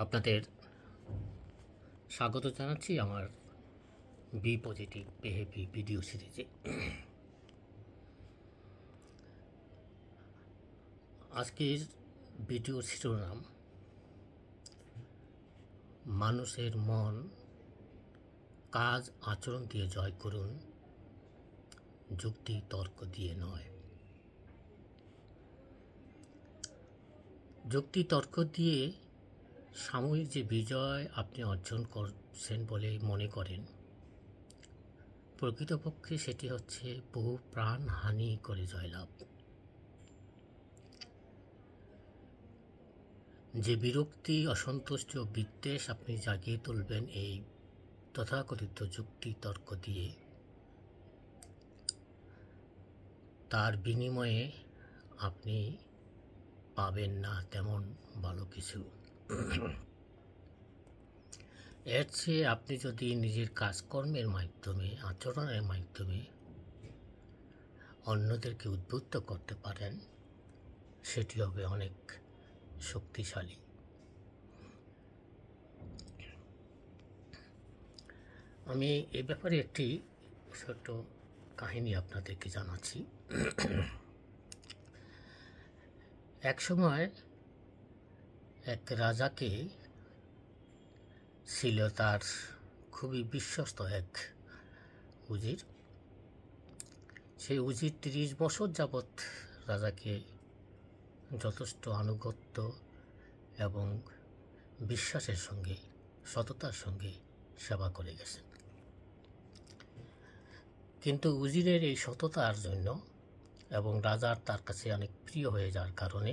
আপনাদের স্বাগত জানাচ্ছি আমার বি পজিটিভ বিহেভি ভিডিও সিরিজে। আজকের ভিডিওর শিরোনাম মানুষের মন কাজ আচরণ দিয়ে জয় করুন, যুক্তি তর্ক দিয়ে নয়। যুক্তি তর্ক দিয়ে সাময়িক যে বিজয় আপনি অর্জন করছেন বলে মনে করেন, প্রকৃতপক্ষে সেটি হচ্ছে বহু প্রাণহানি করে জয়লাভ। যে বিরক্তি, অসন্তুষ্টি ও বিদ্বেষ আপনি জাগিয়ে তুলবেন এই তথাকথিত যুক্তি তর্ক দিয়ে, তার বিনিময়ে আপনি পাবেন না তেমন ভালো কিছু। এর চেয়ে আপনি যদি নিজের কাজকর্মের মাধ্যমে, আচরণের মাধ্যমে অন্যদেরকে উদ্বুদ্ধ করতে পারেন, সেটি হবে অনেক শক্তিশালী। আমি এ ব্যাপারে একটি ছোট্ট কাহিনী আপনাদেরকে জানাচ্ছি। এক সময় এক রাজাকে ছিল তার খুবই বিশ্বস্ত এক উজির। সেই উজির 30 বছর যাবৎ রাজাকে যথেষ্ট আনুগত্য এবং বিশ্বাসের সঙ্গে, সততার সঙ্গে সেবা করে গেছেন। কিন্তু উজিরের এই সততার জন্য এবং রাজার তার কাছে অনেক প্রিয় হয়ে যাওয়ার কারণে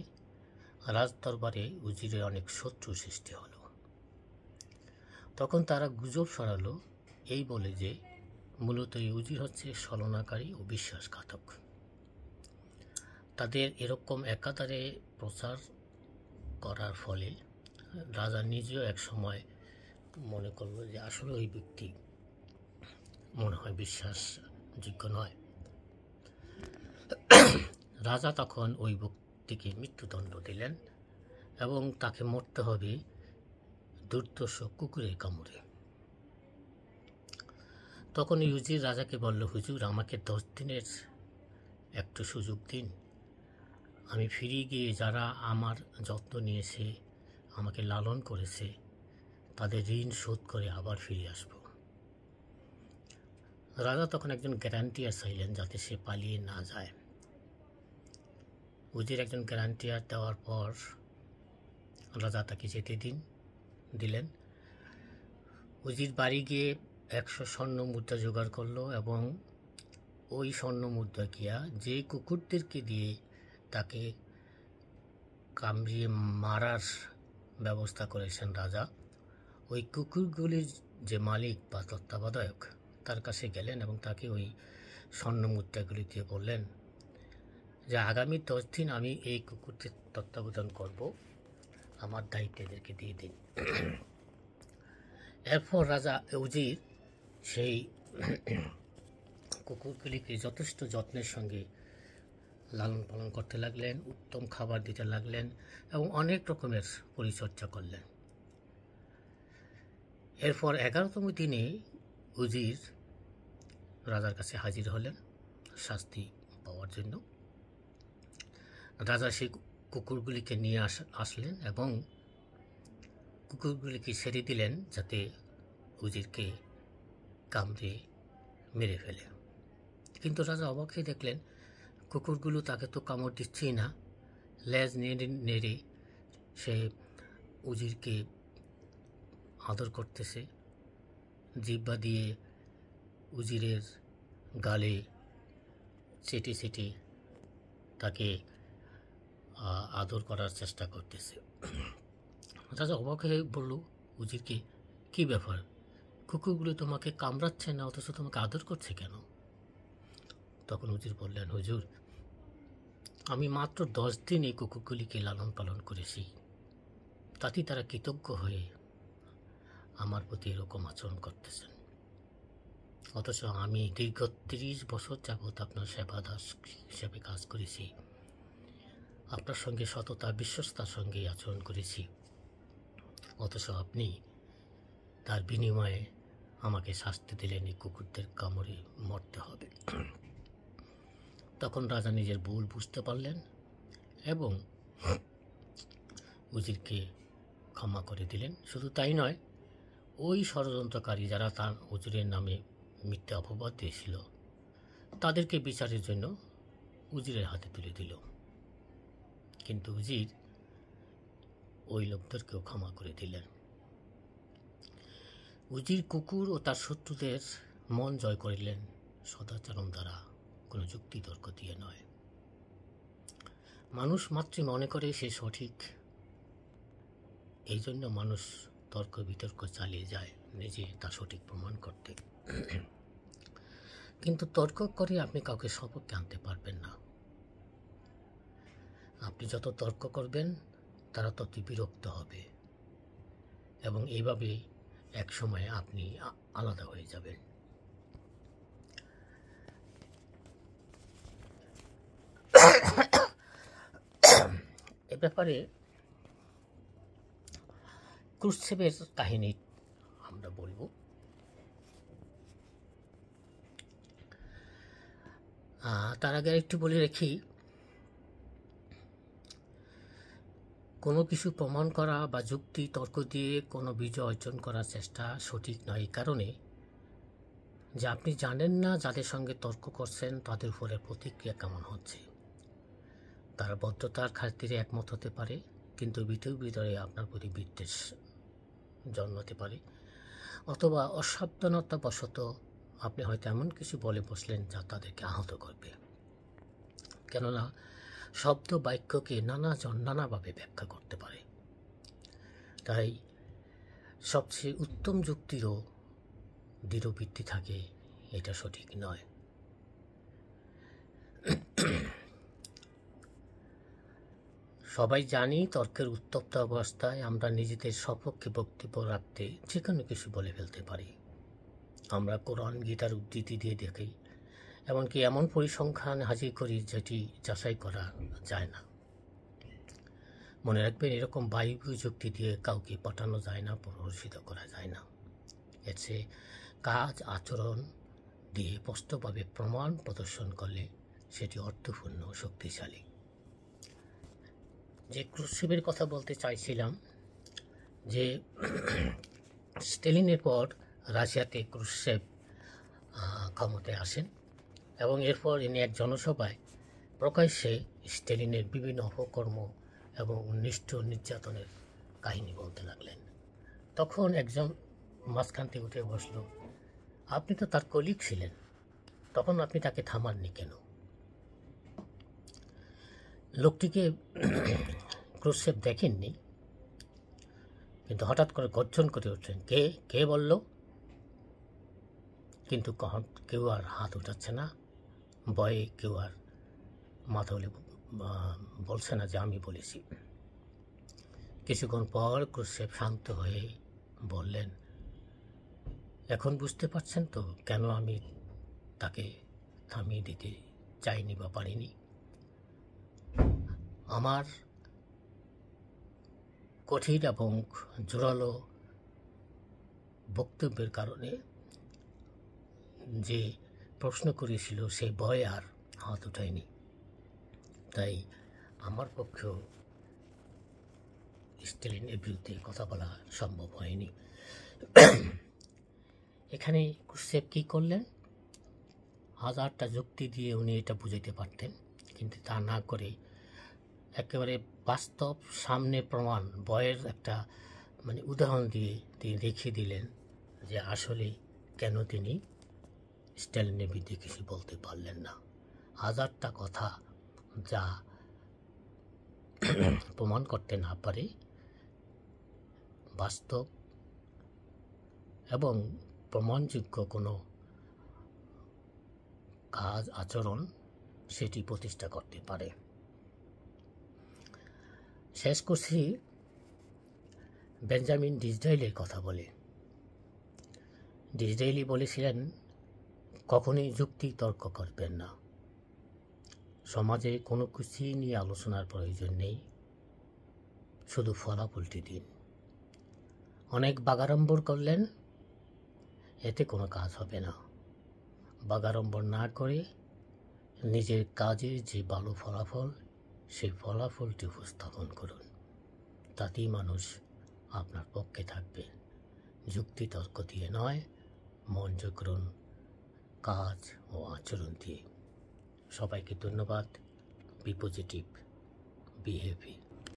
রাজদরবারে উজিরের অনেক শত্রু সৃষ্টি হলো। তখন তারা গুজব ছড়ালো এই বলে যে মূলত এই উজির হচ্ছে ছলনাকারী ও বিশ্বাসঘাতক। তাদের এরকম একাধারে প্রচার করার ফলে রাজা নিজেও এক সময় মনে করলো যে আসলে ওই ব্যক্তি মনে হয় বিশ্বাসযোগ্য নয়। রাজা তখন ওই ব্যক্তিকে মৃত্যুদণ্ড দিলেন এবং তাকে মরতে হবে দুর্দর্শ কুকুরের কামড়ে। তখন উজির রাজাকে বলল, হুজুর, আমাকে 10 দিনের একটু সুযোগ দিন। আমি ফিরে গিয়ে যারা আমার যত্ন নিয়েছে, আমাকে লালন করেছে, তাদের ঋণ শোধ করে আবার ফিরে আসব। রাজা তখন একজন গ্যারান্টিয়ার চাইলেন যাতে সে পালিয়ে না যায়। উজির একজন গ্যারান্টিয়ার দেওয়ার পর রাজা তাকে যেতে দিলেন। উজির বাড়ি গিয়ে 100 স্বর্ণ মুদ্রা জোগাড় করলো এবং ওই স্বর্ণ মুদ্রা গিয়া যে কুকুরদেরকে দিয়ে তাকে কামড়িয়ে মারার ব্যবস্থা করেছেন রাজা, ওই কুকুরগুলির যে মালিক বা তত্ত্বাবধায়ক তার কাছে গেলেন এবং তাকে ওই স্বর্ণ মুদ্রাগুলি দিয়ে বললেন যে আগামী 10 দিন আমি এই কুকুরদের তত্ত্বাবধান করব, আমার দায়িত্ব এদেরকে দিয়ে দিন। এরপর রাজা উজির সেই কুকুরগুলিকে যথেষ্ট যত্নের সঙ্গে লালন পালন করতে লাগলেন, উত্তম খাবার দিতে লাগলেন এবং অনেক রকমের পরিচর্যা করলেন। এরপর 11তম দিনে উজির রাজার কাছে হাজির হলেন শাস্তি পাওয়ার জন্য। রাজা সেই কুকুরগুলিকে নিয়ে আসলেন এবং কুকুরগুলিকে ছেড়ে দিলেন যাতে উজিরকে কামড়ে মেরে ফেলে। কিন্তু রাজা অবাক হয়ে দেখলেন কুকুরগুলো তাকে তো কামড় দিচ্ছেই না, লেজ নেড়ে সে উজিরকে আদর করতেছে, জিহ্বা দিয়ে উজিরের গালে চেটে চেটে তাকে আদর করার চেষ্টা করতেছে। রাজা অবাক হয়ে বলল উজিরকে, কি ব্যাপার, কুকুরগুলো তোমাকে কামড়াচ্ছে না অথচ তোমাকে আদর করছে কেন? তখন উজির বললেন, হুজুর, আমি মাত্র 10 দিন এই কুকুরগুলিকে লালন পালন করেছি, তাতেই তারা কৃতজ্ঞ হয়ে আমার প্রতি এরকম আচরণ করতেছেন, অথচ আমি দীর্ঘ 30 বছর যাবৎ আপনার সেবাদাস হিসেবে কাজ করেছি, আপনার সঙ্গে সততা বিশ্বস্তার সঙ্গে আচরণ করেছি, অথচ আপনি তার বিনিময়ে আমাকে শাস্তি দিলেন এই কুকুরদের কামড়ে মরতে হবে। তখন রাজা নিজের ভুল বুঝতে পারলেন এবং উজিরকে ক্ষমা করে দিলেন। শুধু তাই নয়, ওই ষড়যন্ত্রকারী যারা তার উজিরের নামে মিথ্যা অপবাদ দিয়েছিল তাদেরকে বিচারের জন্য উজিরের হাতে তুলে দিল। কিন্তু উজির ওই লোকদেরকেও ক্ষমা করে দিলেন। উজির কুকুর ও তার শত্রুদের মন জয় করিলেন সদাচরণ দ্বারা, কোনো যুক্তি তর্ক দিয়ে নয়। মানুষ মাত্রই মনে করে সে সঠিক, এই জন্য মানুষ তর্ক বিতর্ক চালিয়ে যায় নিজে তা সঠিক প্রমাণ করতে। কিন্তু তর্ক করে আপনি কাউকে সপক্ষে আনতে পারবেন না। আপনি যত তর্ক করবেন তারা ততই বিরক্ত হবে এবং এইভাবে এক সময় আপনি আলাদা হয়ে যাবেন। এ ব্যাপারে ক্রুসেভের কাহিনী আমরা বলবো। তার আগে একটু বলে রাখি, কোনো কিছু প্রমাণ করা বা যুক্তি তর্ক দিয়ে কোনো বিজয় অর্জন করার চেষ্টা সঠিক নয়, এই কারণে যে আপনি জানেন না যাদের সঙ্গে তর্ক করছেন তাদের উপরে প্রতিক্রিয়া কেমন হচ্ছে। তারা বদ্ধতার খাতিরে একমত হতে পারে, কিন্তু ভিতরে আপনার প্রতি বিদ্বেষ জন্মাতে পারে, অথবা অসাবধানতাবশত আপনি হয়তো এমন কিছু বলে বসলেন যা তাদেরকে আহত করবে। কেননা শব্দ বাক্যকে নানাজন নানাভাবে ব্যাখ্যা করতে পারে। তাই সবচেয়ে উত্তম যুক্তিরও দৃঢ় ভিত্তি থাকে, এটা সঠিক নয়। সবাই জানি তর্কের উত্তপ্ত অবস্থায় আমরা নিজেদের সপক্ষে বক্তব্য রাখতে যে কোনো কিছু বলে ফেলতে পারি। আমরা কোরআন গীতার উদ্ধৃতি দিয়ে দেখি, এমনকি এমন পরিসংখ্যান হাজির করি যেটি যাচাই করা যায় না। মনে রাখবেন, এরকম বায়বীয় যুক্তি দিয়ে কাউকে পাঠানো যায় না, প্ররোচিত করা যায় না। এর চেয়ে কাজ আচরণ দিয়ে স্পষ্টভাবে প্রমাণ প্রদর্শন করলে সেটি অর্থপূর্ণ ও শক্তিশালী। যে ক্রুসেভের কথা বলতে চাইছিলাম, যে স্টেলিনের পর রাশিয়াতে ক্রুসেভ ক্ষমতায় আসেন এবং এরপর ইনি এক জনসভায় প্রকাশ্যে স্টেলিনের বিভিন্ন অপকর্ম এবং নিষ্ঠুর নির্যাতনের কাহিনী বলতে লাগলেন। তখন একজন মাঝখান থেকে উঠে বসল, আপনি তো তার কলিগ ছিলেন, তখন আপনি তাকে থামাননি কেন? লোকটিকে ক্রুসেভ দেখেননি, কিন্তু হঠাৎ করে গর্জন করে উঠলেন, কে কে বলল? কিন্তু কেউ আর হাত উঠাচ্ছে না, ভয়ে কেউ আর মাথা হলে বলছে না যে আমি বলেছি। কিছুক্ষণ পর ক্রুসেভ শান্ত হয়ে বললেন, এখন বুঝতে পারছেন তো কেন আমি তাকে থামিয়ে দিতে চাইনি বা পারিনি? আমার কঠিন এবং জোরালো বক্তব্যের কারণে যে প্রশ্ন করেছিল সে ভয়ে আর হাত উঠায়নি। তাই আমার পক্ষেও স্টেলিনের বিরুদ্ধে কথা বলা সম্ভব হয়নি। এখানে ক্রুসেভ কী করলেন? হাজারটা যুক্তি দিয়ে উনি এটা বুঝাইতে পারতেন, কিন্তু তা না করে একেবারে বাস্তব সামনে প্রমাণ, ভয়ের একটা উদাহরণ দিয়ে তিনি দেখিয়ে দিলেন যে আসলে কেন তিনি স্ট্যালিনের বিরুদ্ধে কিছু বলতে পারলেন না। হাজারটা কথা যা প্রমাণ করতে না পারে, বাস্তব এবং প্রমাণযোগ্য কোনো কাজ আচরণ সেটি প্রতিষ্ঠা করতে পারে। শেষ করছি বেঞ্জামিন ডিসরায়েলের কথা বলে। ডিসরায়েলি বলেছিলেন, কখনোই যুক্তি তর্ক করবেন না। সমাজে কোনো কিছুই নিয়ে আলোচনার প্রয়োজন নেই, শুধু ফলাফলটি দিন। অনেক বাগাড়ম্বর করলেন, এতে কোনো কাজ হবে না। বাগাড়ম্বর না করে নিজের কাজের যে ভালো ফলাফল, সেই ফলাফলটি উপস্থাপন করুন। তাতেই মানুষ আপনার পক্ষে থাকবে। যুক্তি তর্ক দিয়ে নয়, মন করুন কাজ ও আচরণ দিয়ে। সবাইকে ধন্যবাদ। Be positive, be happy.